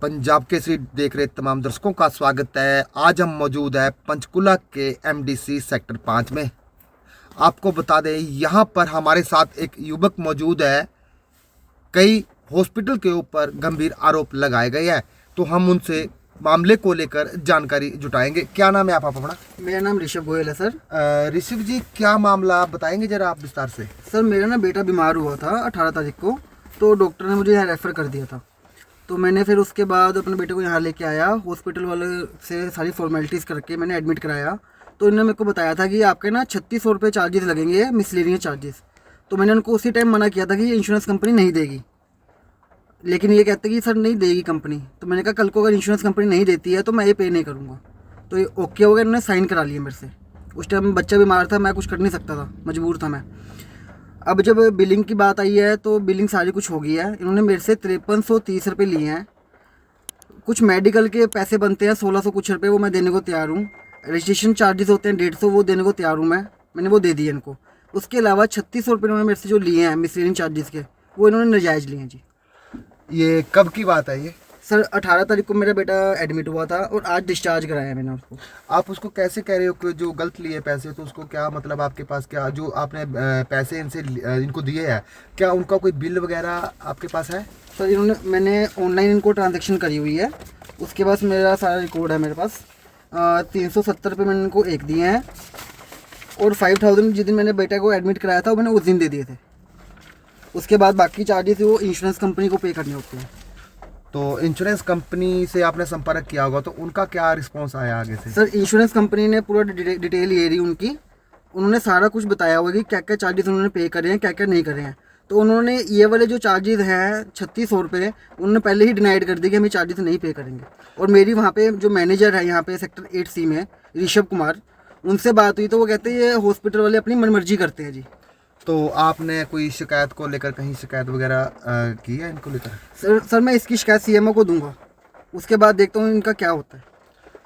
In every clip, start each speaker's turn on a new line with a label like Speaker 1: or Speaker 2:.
Speaker 1: पंजाब केसरी देख रहे तमाम दर्शकों का स्वागत है। आज हम मौजूद है पंचकुला के एमडीसी सेक्टर 5 में। आपको बता दें, यहाँ पर हमारे साथ एक युवक मौजूद है। कई हॉस्पिटल के ऊपर गंभीर आरोप लगाए गए हैं, तो हम उनसे मामले को लेकर जानकारी जुटाएंगे। क्या नाम है आप अपना?
Speaker 2: मेरा नाम ऋषभ गोयल है सर।
Speaker 1: ऋषभ जी, क्या मामला बताएंगे जरा आप विस्तार से?
Speaker 2: सर मेरा ना बेटा बीमार हुआ था 18 तारीख को, तो डॉक्टर ने मुझे यहाँ रेफ़र कर दिया था। तो मैंने फिर उसके बाद अपने बेटे को यहाँ लेके आया, हॉस्पिटल वाले से सारी फॉर्मेलिटीज़ करके मैंने एडमिट कराया। तो इन्होंने मेरे को बताया था कि आपके ना 3600 रुपये चार्जेस लगेंगे, मिसलेनियस चार्जेस। तो मैंने उनको उसी टाइम मना किया था कि इंश्योरेंस कंपनी नहीं देगी, लेकिन ये कहते कि सर नहीं देगी कंपनी। तो मैंने कहा कल को अगर इंश्योरेंस कंपनी नहीं देती है तो मैं ये पे नहीं करूँगा। तो ये ओके हो गया, इन्होंने साइन करा लिया मेरे से। उस टाइम बच्चा बीमार था, मैं कुछ कर नहीं सकता था, मजबूर था मैं। अब जब बिलिंग की बात आई है तो बिलिंग सारी कुछ हो गई है। इन्होंने मेरे से 5330 रुपये लिए हैं। कुछ मेडिकल के पैसे बनते हैं 1600 कुछ रुपये, वो मैं देने को तैयार हूँ। रजिस्ट्रेशन चार्जेस होते हैं 150, वो देने को तैयार हूँ मैंने वो दे दिए इनको। उसके अलावा 3600 रुपये इन्होंने मेरे से जो लिए हैं मिसलेनियस चार्जेस के, वो इन्होंने नाजायज़ लिए हैं जी।
Speaker 1: ये कब की बात है ये?
Speaker 2: सर 18 तारीख को मेरा बेटा एडमिट हुआ था और आज डिस्चार्ज कराया मैंने उसको।
Speaker 1: आप उसको कैसे कह रहे हो कि जो गलत लिए पैसे, तो उसको क्या मतलब आपके पास क्या जो आपने पैसे इनको दिए हैं, क्या उनका कोई बिल वगैरह आपके पास है?
Speaker 2: सर मैंने ऑनलाइन इनको ट्रांजेक्शन करी हुई है, उसके पास मेरा सारा रिकॉर्ड है मेरे पास। 370 रुपये मैंने इनको एक दिए हैं, और 5000 जिस दिन मैंने बेटे को एडमिट कराया था वो मैंने उस दिन दे दिए थे। उसके बाद बाकी चार्जेस वो इंश्योरेंस कंपनी को पे करने होते हैं।
Speaker 1: तो इंश्योरेंस कंपनी से आपने संपर्क किया होगा, तो उनका क्या रिस्पॉन्स आया आगे से?
Speaker 2: सर इंश्योरेंस कंपनी ने पूरा डिटेल ये रही उनकी। उन्होंने सारा कुछ बताया होगा कि क्या क्या चार्जेस उन्होंने पे करे हैं, क्या क्या नहीं करे हैं। तो उन्होंने ये वाले जो चार्जेस हैं 3600 रुपये, उन्होंने पहले ही डिनाइड कर दी कि हम ये चार्जेस नहीं पे करेंगे। और मेरी वहाँ पे जो मैनेजर है यहाँ पे सेक्टर 8C में, ऋषभ कुमार, उनसे बात हुई तो वो कहते हैं ये हॉस्पिटल वाले अपनी मनमर्जी करते हैं जी।
Speaker 1: तो आपने कोई शिकायत को लेकर कहीं शिकायत वगैरह की है इनको लेकर?
Speaker 2: सर मैं इसकी शिकायत CMO को दूंगा, उसके बाद देखता हूँ इनका क्या होता है।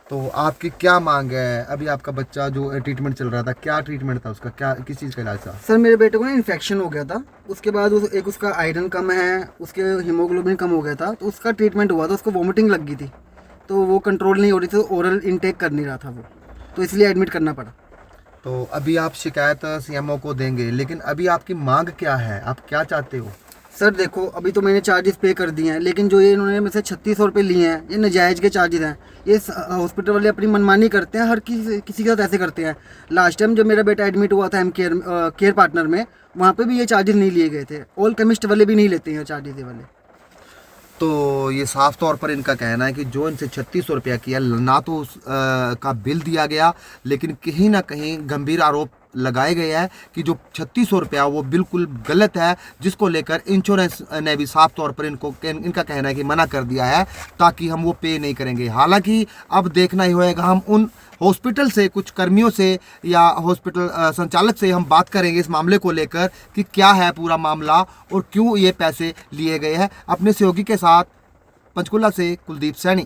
Speaker 1: तो आपकी क्या मांग है? अभी आपका बच्चा जो ट्रीटमेंट चल रहा था, क्या ट्रीटमेंट था उसका, क्या किस चीज़ का इलाज था?
Speaker 2: सर मेरे बेटे को ना इन्फेक्शन हो गया था, उसके बाद एक उसका आयरन कम है, उसके हीमोग्लोबिन कम हो गया था, तो उसका ट्रीटमेंट हुआ था। उसको वोमिटिंग लग गई थी, तो वो कंट्रोल नहीं हो रही थी, तो ओरल इनटेक कर नहीं रहा था वो, तो इसलिए एडमिट करना पड़ा।
Speaker 1: तो अभी आप शिकायत CMO को देंगे, लेकिन अभी आपकी मांग क्या है? आप क्या चाहते हो?
Speaker 2: सर देखो अभी तो मैंने चार्जेस पे कर दिए हैं, लेकिन जो ये इन्होंने मेरे से 3600 रुपये लिए हैं, ये नाजायज़ के चार्जेस हैं। ये हॉस्पिटल वाले अपनी मनमानी करते हैं, हर किसी के साथ ऐसे करते हैं। लास्ट टाइम जब मेरा बेटा एडमिट हुआ था केयर पार्टनर में, वहाँ पे भी ये चार्जेस नहीं लिए गए थे। ऑल केमिस्ट वाले भी नहीं लेते हैं चार्जेस ये वाले।
Speaker 1: तो ये साफ तौर पर इनका कहना है कि जो इनसे 3600 रुपया किया, ना तो का बिल दिया गया, लेकिन कहीं ना कहीं गंभीर आरोप लगाए गए हैं कि जो 3600 रुपया वो बिल्कुल गलत है, जिसको लेकर इंश्योरेंस ने भी साफ तौर पर इनका कहना है कि मना कर दिया है, ताकि हम वो पे नहीं करेंगे। हालांकि अब देखना ही होएगा, हम उन हॉस्पिटल से कुछ कर्मियों से या हॉस्पिटल संचालक से हम बात करेंगे इस मामले को लेकर कि क्या है पूरा मामला और क्यों ये पैसे लिए गए हैं। अपने सहयोगी के साथ पंचकुला से कुलदीप सैनी।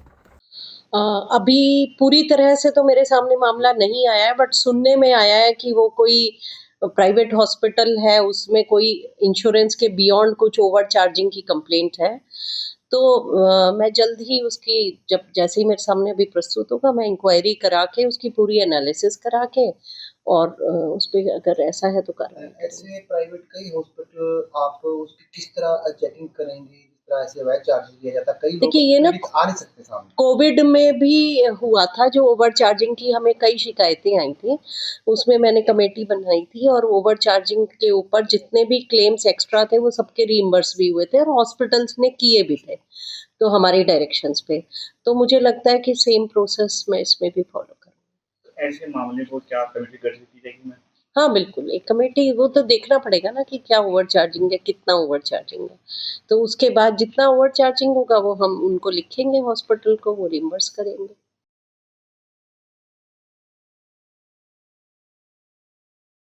Speaker 3: अभी पूरी तरह से तो मेरे सामने मामला नहीं आया है, बट सुनने में आया है कि वो कोई प्राइवेट हॉस्पिटल है, उसमें कोई इंश्योरेंस के बियॉन्ड कुछ ओवर चार्जिंग की कंप्लेंट है। तो मैं जल्द ही उसकी, जब जैसे ही मेरे सामने अभी प्रस्तुत होगा, मैं इंक्वायरी करा के उसकी पूरी एनालिसिस करा के और उस पर अगर ऐसा है तो कार्रवाई।
Speaker 4: ऐसे प्राइवेट कई हॉस्पिटल, आप उसकी किस तरह चेकिंग करेंगे? जिस तरह से वह चार्ज लिया जाता है, कई लोग
Speaker 3: देखिए ये ना
Speaker 4: आ नहीं सकते सामने।
Speaker 3: कोविड में भी हुआ था, जो ओवर चार्जिंग की हमें कई शिकायतें आई थी, उसमें मैंने कमेटी बनाई थी और ओवर चार्जिंग के ऊपर जितने भी क्लेम्स एक्स्ट्रा थे वो सबके रीइंबर्स भी हुए थे और हॉस्पिटल्स ने किए भी थे, तो हमारी डायरेक्शंस पे। तो मुझे लगता है कि सेम प्रोसेस मैं इसमें भी फॉलो करूँ।
Speaker 5: ऐसे मामले को क्या कमेटी गठित की जाएगी? मैं
Speaker 3: हाँ बिल्कुल, एक कमेटी, वो तो देखना पड़ेगा ना कि क्या ओवर चार्जिंग है, कितना ओवर चार्जिंग है। तो उसके बाद जितना ओवर चार्जिंग होगा वो हम उनको लिखेंगे, हॉस्पिटल को, वो रिम्बर्स करेंगे।